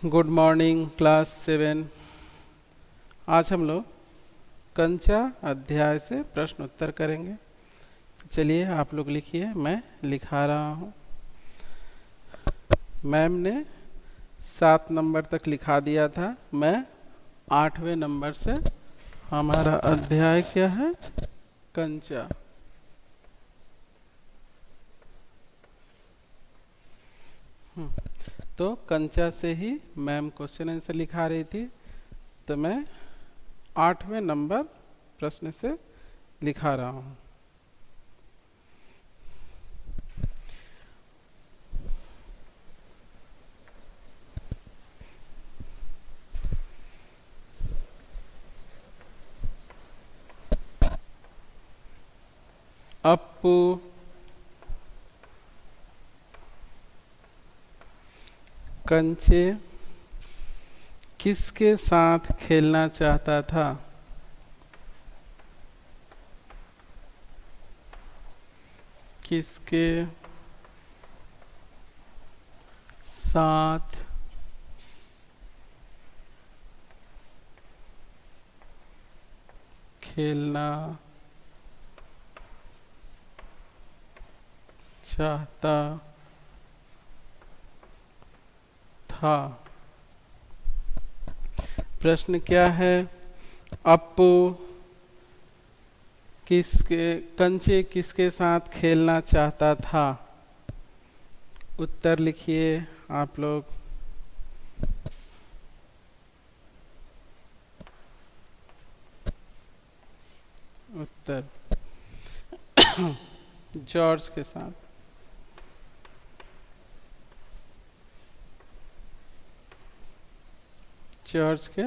Good morning class 7। आज हम लोग कंचा अध्याय से प्रश्न उत्तर करेंगे। चलिए आप लोग लिखिए, मैं लिखा रहा हूँ। मैम ने 7 नंबर तक लिखा दिया था, मैं 8वें नंबर से। हमारा अध्याय क्या है? कंचा। तो कंचा से ही मैम क्वेश्चन आंसर लिखा रही थी, तो मैं 8वें नंबर प्रश्न से लिखा रहा हूँ। अप्पू कंचे किसके साथ खेलना चाहता था? किसके साथ खेलना चाहता था? प्रश्न क्या है? अप्पू कंचे किसके साथ खेलना चाहता था? उत्तर लिखिए आप लोग। उत्तर जॉर्ज के साथ। जॉर्ज के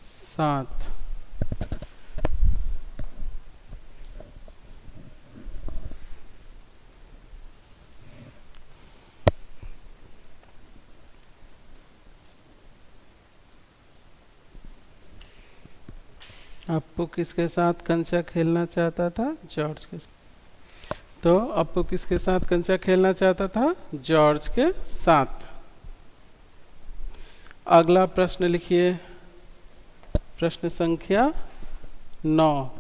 साथ। अप्पू किसके साथ कंचा खेलना चाहता था? जॉर्ज के साथ। तो अप्पू किसके साथ कंचा खेलना चाहता था? जॉर्ज के साथ। अगला प्रश्न लिखिए, प्रश्न संख्या 9।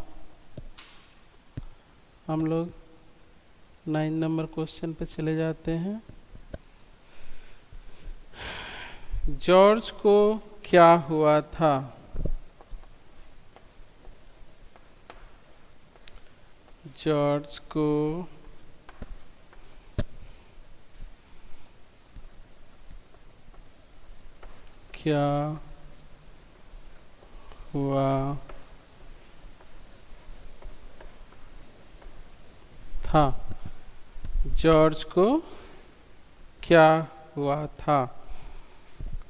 हम लोग 9 नंबर क्वेश्चन पे चले जाते हैं। जॉर्ज को क्या हुआ था? जॉर्ज को क्या हुआ था? जॉर्ज को क्या हुआ था?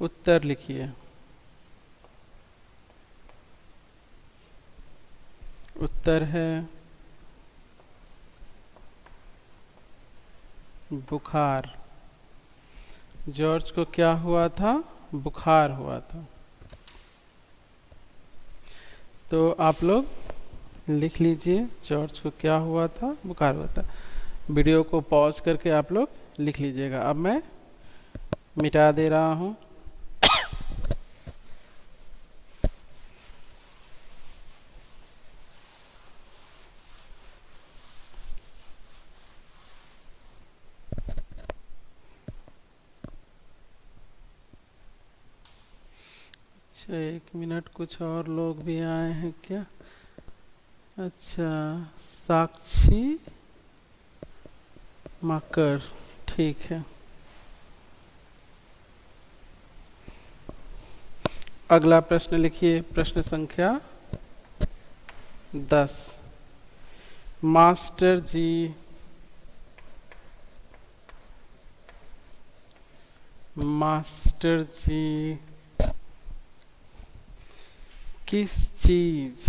उत्तर लिखिए। उत्तर है बुखार। जॉर्ज को क्या हुआ था? बुखार हुआ था। तो आप लोग लिख लीजिए, जॉर्ज को क्या हुआ था? बुखार हुआ था। वीडियो को पॉज करके आप लोग लिख लीजिएगा। अब मैं मिटा दे रहा हूँ। अच्छा, 1 मिनट, कुछ और लोग भी आए हैं क्या? अच्छा, साक्षी मकर, ठीक है। अगला प्रश्न लिखिए, प्रश्न संख्या 10। मास्टर जी मास्टर जी किस चीज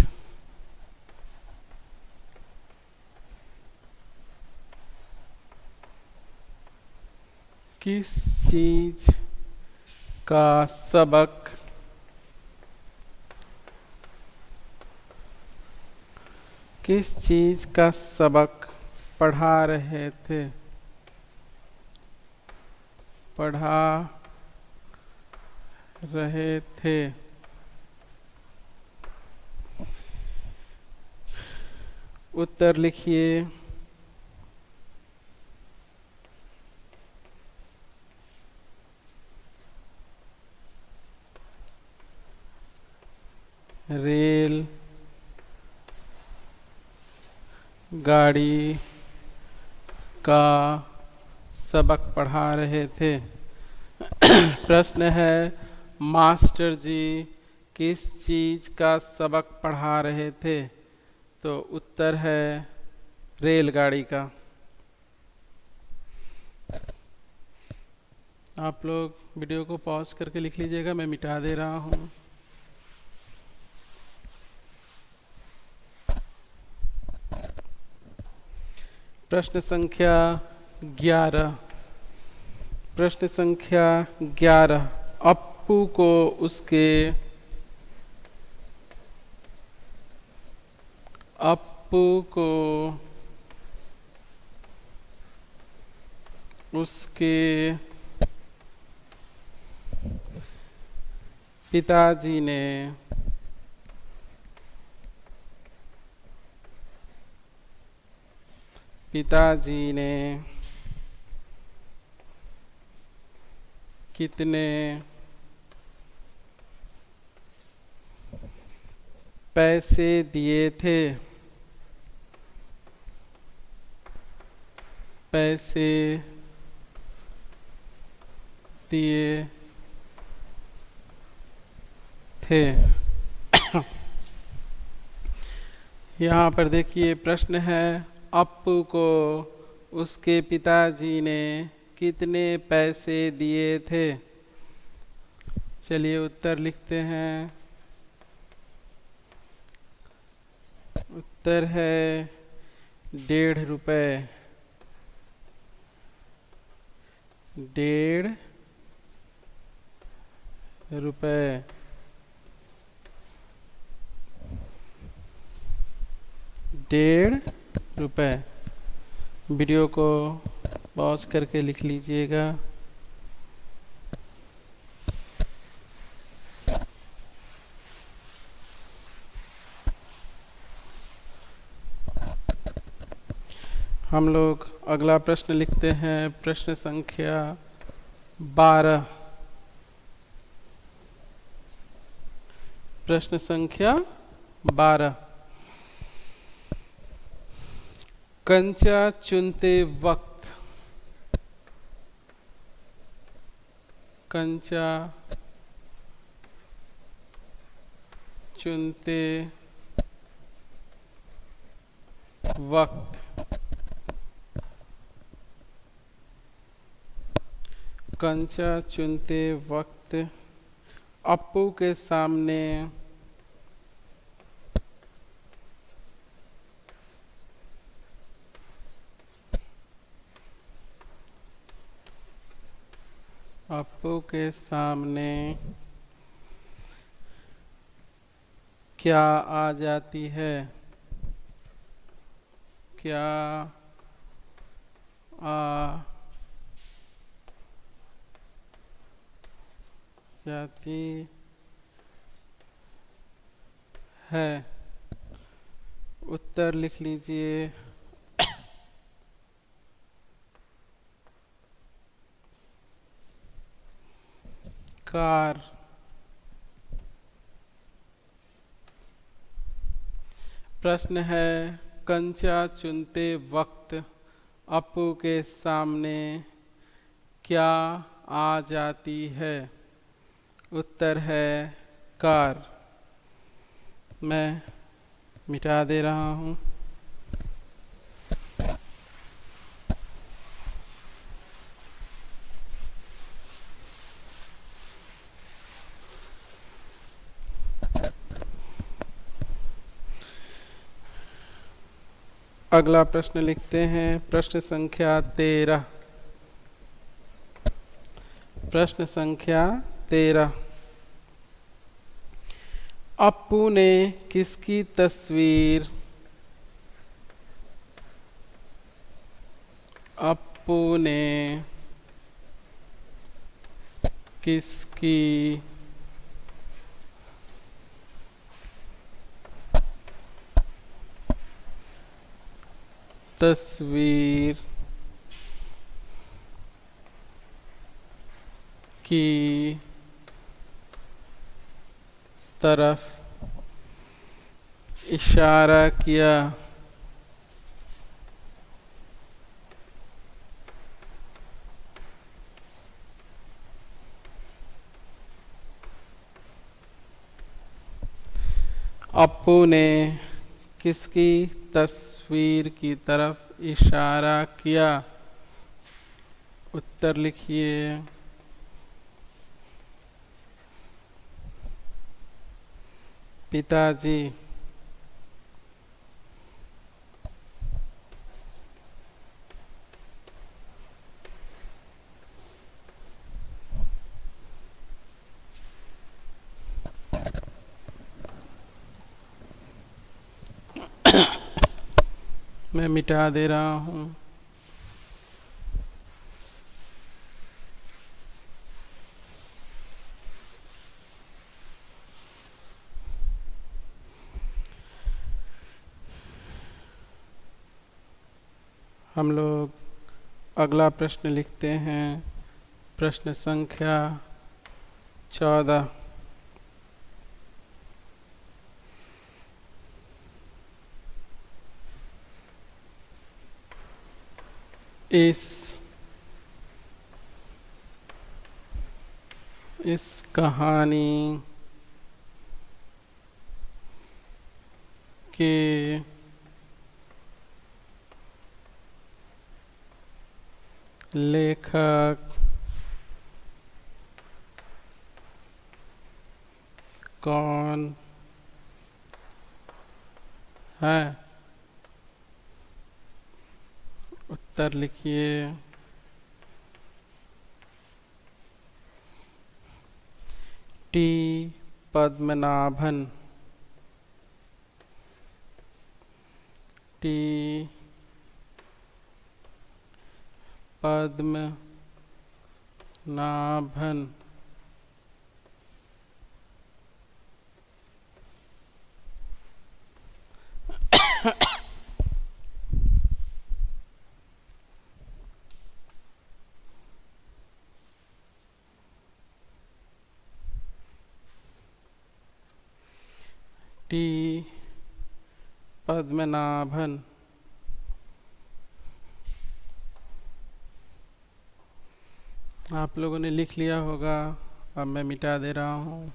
किस चीज का सबक किस चीज का सबक पढ़ा रहे थे? पढ़ा रहे थे। उत्तर लिखिए। रेल गाड़ी का सबक पढ़ा रहे थे। प्रश्न है, मास्टर जी किस चीज़ का सबक पढ़ा रहे थे? तो उत्तर है रेलगाड़ी का। आप लोग वीडियो को पॉज करके लिख लीजिएगा, मैं मिटा दे रहा हूँ। प्रश्न संख्या 11। प्रश्न संख्या 11। अप्पू को उसके उसके पिताजी ने कितने पैसे दिए थे? पैसे दिए थे। यहाँ पर देखिए प्रश्न है, अप्पू को उसके पिताजी ने कितने पैसे दिए थे? चलिए उत्तर लिखते हैं। उत्तर है 1.5 रुपये। 1.5 रुपये। 1.5 रुपये। वीडियो को पॉज करके लिख लीजिएगा। हम लोग अगला प्रश्न लिखते हैं। प्रश्न संख्या 12। प्रश्न संख्या 12। कंचा चुनते वक्त कंचा चुनते वक्त अप्पू के सामने क्या आ जाती है? क्या आ जाती है? उत्तर लिख लीजिए। कार। प्रश्न है, कंचा चुनते वक्त अप्पू के सामने क्या आ जाती है? उत्तर है कार। मैं मिटा दे रहा हूँ। अगला प्रश्न लिखते हैं। प्रश्न संख्या 13। प्रश्न संख्या 13। अप्पू ने किसकी तस्वीर किसकी तस्वीर की तरफ इशारा किया। अपू ने किसकी तस्वीर की तरफ इशारा किया? उत्तर लिखिए। पिताजी। मैं मिटा दे रहा हूँ। हम लोग अगला प्रश्न लिखते हैं। प्रश्न संख्या 14। इस कहानी के लेखक कौन है? उत्तर लिखिए। T Padmanabhan. T Padmanabhan. T Padmanabhan. आप लोगों ने लिख लिया होगा। अब मैं मिटा दे रहा हूँ।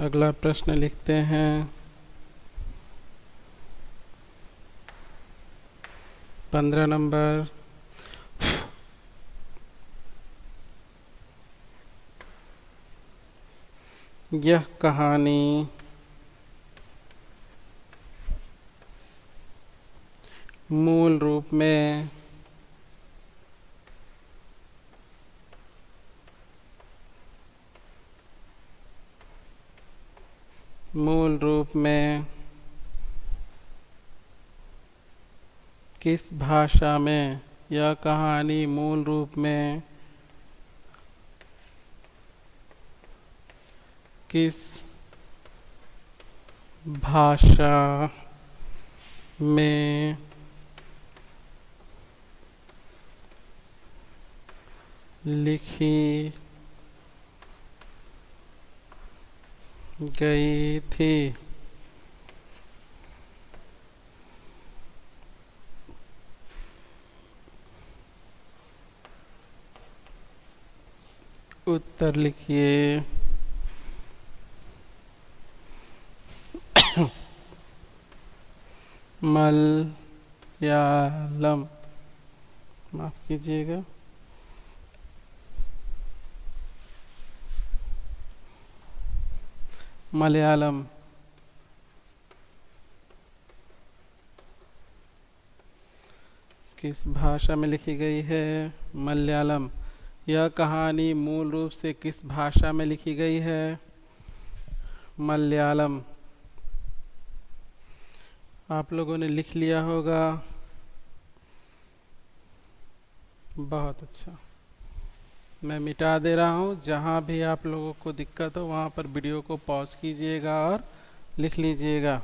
अगला प्रश्न लिखते हैं। 15 नंबर। यह कहानी मूल रूप में किस भाषा में? यह कहानी मूल रूप में किस भाषा में लिखी गई थी? उत्तर लिखिए। मलयालम। माफ कीजिएगा। मलयालम। किस भाषा में लिखी गई है? मलयालम। यह कहानी मूल रूप से किस भाषा में लिखी गई है? मलयालम। आप लोगों ने लिख लिया होगा, बहुत अच्छा। मैं मिटा दे रहा हूँ। जहाँ भी आप लोगों को दिक्कत हो वहाँ पर वीडियो को पॉज कीजिएगा और लिख लीजिएगा।